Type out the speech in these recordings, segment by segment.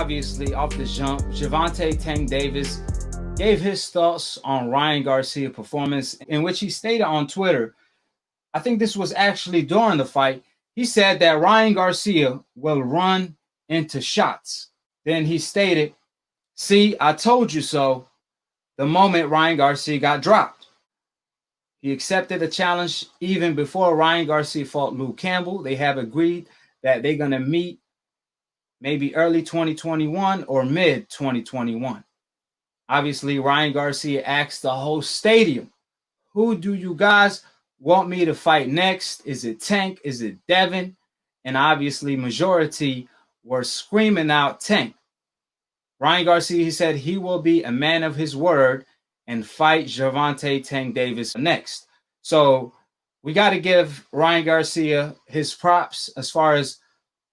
obviously, off the jump, Gervonta Tank Davis gave his thoughts on Ryan Garcia's performance, in which he stated on Twitter, I think this was actually during the fight, he said that Ryan Garcia will run into shots. Then he stated, "See, I told you so," the moment Ryan Garcia got dropped. He accepted the challenge even before Ryan Garcia fought Luke Campbell. They have agreed that they're going to meet maybe early 2021 or mid 2021. Obviously, Ryan Garcia asked the whole stadium, "Who do you guys want me to fight next? Is it Tank? Is it Devin?" And obviously, majority were screaming out Tank. Ryan Garcia, he said he will be a man of his word and fight Gervonta Tank Davis next. So we got to give Ryan Garcia his props as far as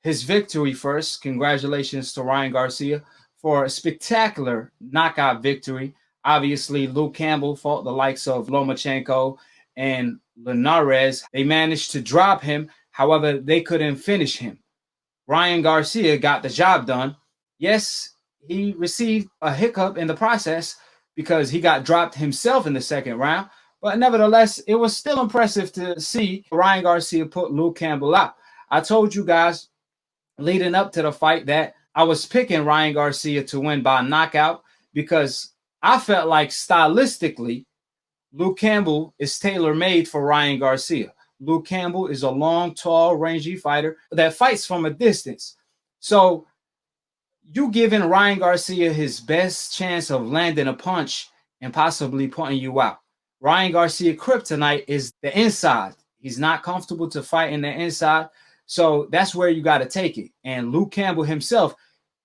his victory first. Congratulations to Ryan Garcia for a spectacular knockout victory. Obviously, Luke Campbell fought the likes of Lomachenko and Linares. They managed to drop him. However, they couldn't finish him. Ryan Garcia got the job done. Yes, he received a hiccup in the process because he got dropped himself in the second round. But nevertheless, it was still impressive to see Ryan Garcia put Luke Campbell out. I told you guys leading up to the fight that I was picking Ryan Garcia to win by knockout because I felt like stylistically, Luke Campbell is tailor-made for Ryan Garcia. Luke Campbell is a long, tall, rangy fighter that fights from a distance. So you giving Ryan Garcia his best chance of landing a punch and possibly putting you out. Ryan Garcia kryptonite is the inside. He's not comfortable to fight in the inside. So that's where you got to take it. And Luke Campbell himself,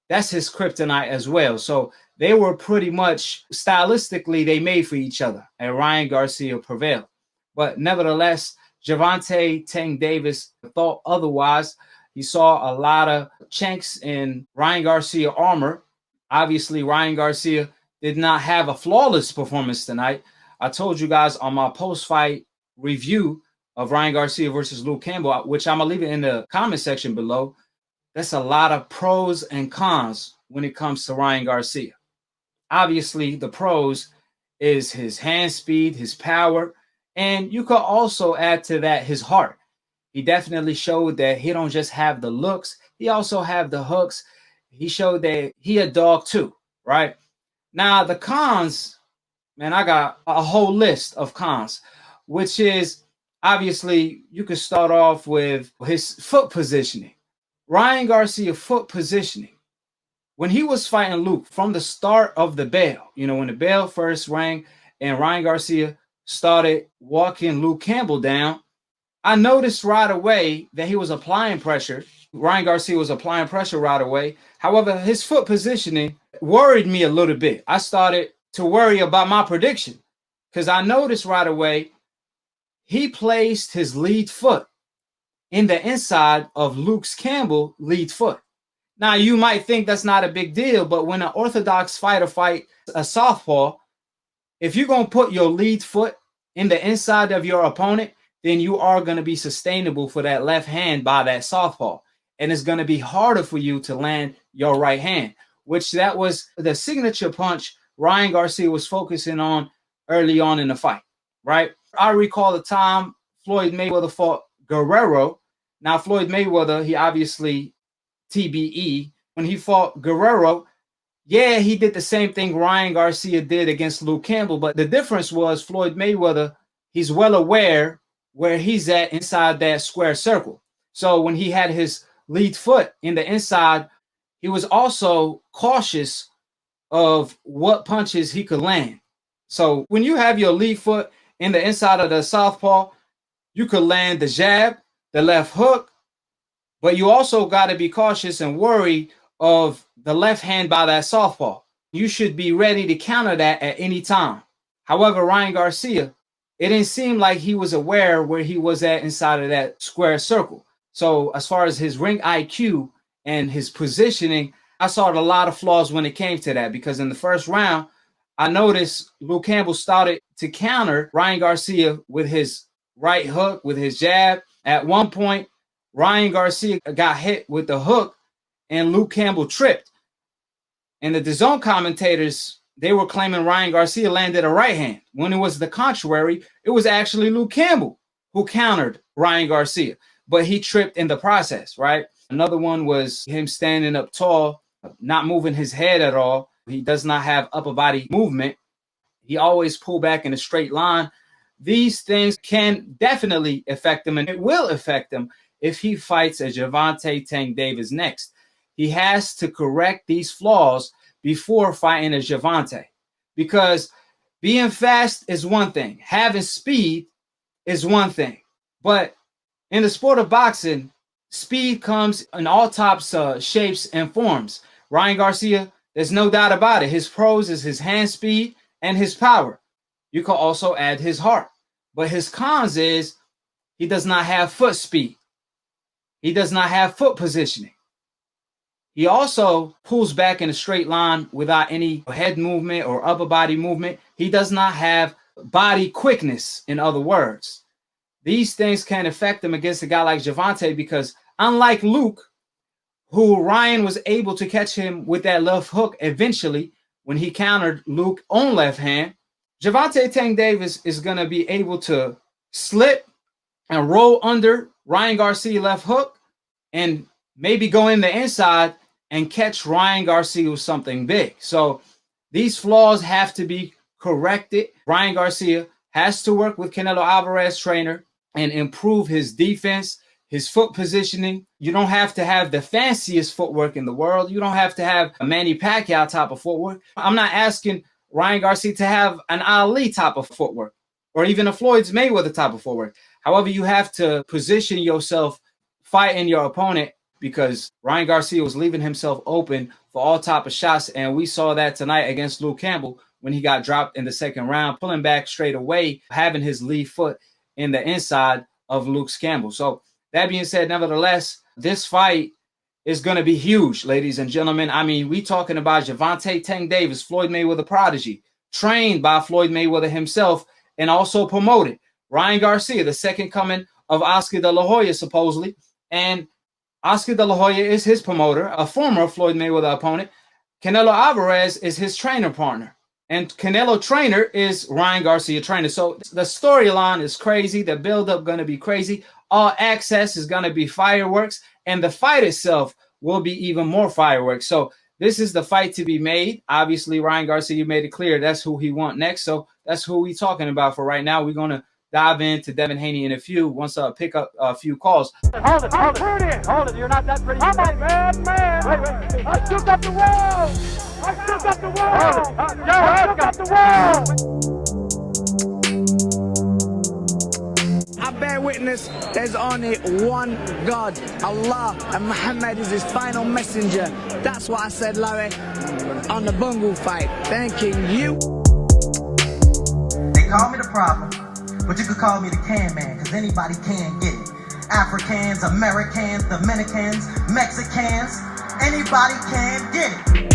that's his kryptonite as well. So they were pretty much stylistically, they made for each other. And Ryan Garcia prevailed. But nevertheless, Gervonta Tank Davis thought otherwise. He saw a lot of chinks in Ryan Garcia armor. Obviously, Ryan Garcia did not have a flawless performance tonight. I told you guys on my post-fight review of Ryan Garcia versus Luke Campbell, which I'm going to leave it in the comment section below. That's a lot of pros and cons when it comes to Ryan Garcia. Obviously, the pros is his hand speed, his power, and you could also add to that his heart. He definitely showed that he don't just have the looks, he also have the hooks. He showed that he a dog too, right? Now, the cons, man, I got a whole list of cons, which is obviously you could start off with his foot positioning. Ryan Garcia foot positioning. When he was fighting Luke from the start of the bell, when the bell first rang and Ryan Garcia started walking Luke Campbell down, I noticed right away that he was applying pressure. Ryan Garcia was applying pressure right away. However, his foot positioning worried me a little bit. I started to worry about my prediction because I noticed right away he placed his lead foot in the inside of Luke Campbell's lead foot. Now, you might think that's not a big deal, but when an orthodox fighter fights a southpaw, if you're going to put your lead foot in the inside of your opponent, then you are going to be sustainable for that left hand by that southpaw. And it's going to be harder for you to land your right hand, which that was the signature punch Ryan Garcia was focusing on early on in the fight, right? I recall the time Floyd Mayweather fought Guerrero. Now, Floyd Mayweather, he obviously TBE. When he fought Guerrero, yeah, he did the same thing Ryan Garcia did against Luke Campbell. But the difference was Floyd Mayweather, he's well aware where he's at inside that square circle. So when he had his lead foot in the inside, he was also cautious of what punches he could land. So when you have your lead foot in the inside of the southpaw, you could land the jab, the left hook, but you also got to be cautious and worry of the left hand by that southpaw. You should be ready to counter that at any time. However, Ryan Garcia, it didn't seem like he was aware where he was at inside of that square circle. So as far as his ring IQ and his positioning, I saw a lot of flaws when it came to that, because in the first round, I noticed Luke Campbell started to counter Ryan Garcia with his right hook, with his jab. At one point, Ryan Garcia got hit with the hook and Luke Campbell tripped. And the DAZN commentators, they were claiming Ryan Garcia landed a right hand. When it was the contrary, it was actually Luke Campbell who countered Ryan Garcia, but he tripped in the process, right? Another one was him standing up tall, not moving his head at all. He does not have upper body movement. He always pull back in a straight line. These things can definitely affect him, and it will affect him if he fights a Gervonta Tank Davis next. He has to correct these flaws before fighting a Gervonta, because being fast is one thing. Having speed is one thing. But in the sport of boxing, speed comes in all types of shapes and forms. Ryan Garcia, there's no doubt about it. His pros is his hand speed and his power. You can also add his heart. But his cons is he does not have foot speed. He does not have foot positioning. He also pulls back in a straight line without any head movement or upper body movement. He does not have body quickness, in other words. These things can affect him against a guy like Gervonta, because unlike Luke, who Ryan was able to catch him with that left hook eventually when he countered Luke on left hand, Gervonta Tank Davis is going to be able to slip and roll under Ryan Garcia left hook and maybe go in the inside and catch Ryan Garcia with something big. So these flaws have to be corrected. Ryan Garcia has to work with Canelo Alvarez's trainer and improve his defense, his foot positioning. You don't have to have the fanciest footwork in the world. You don't have to have a Manny Pacquiao type of footwork. I'm not asking Ryan Garcia to have an Ali type of footwork or even a Floyd Mayweather type of footwork. However, you have to position yourself fighting your opponent, because Ryan Garcia was leaving himself open for all type of shots. And we saw that tonight against Luke Campbell when he got dropped in the second round, pulling back straight away, having his lead foot in the inside of Luke Campbell. So that being said, nevertheless, this fight is going to be huge, ladies and gentlemen. I mean, we talking about Gervonta Tank Davis, Floyd Mayweather prodigy, trained by Floyd Mayweather himself and also promoted. Ryan Garcia, the second coming of Oscar De La Hoya, supposedly. And Oscar De La Hoya is his promoter, a former Floyd Mayweather opponent. Canelo Alvarez is his trainer partner. And Canelo trainer is Ryan Garcia trainer. So the storyline is crazy. The buildup going to be crazy. All access is going to be fireworks. And the fight itself will be even more fireworks. So this is the fight to be made. Obviously, Ryan Garcia made it clear that's who he wants next. So that's who we're talking about for right now. We're going to dive into Devin Haney in a few once I pick up a few calls. Hold it. You're not that pretty. I'm a bad man. Wait. I shook up the world. I shook up the world. I shook up the world. I bear witness there's only one God, Allah, and Muhammad is his final messenger. That's what I said, Larry, on the Bungle fight. Thanking you. They call me the problem, but you could call me the can man, because anybody can get it. Africans, Americans, Dominicans, Mexicans, anybody can get it.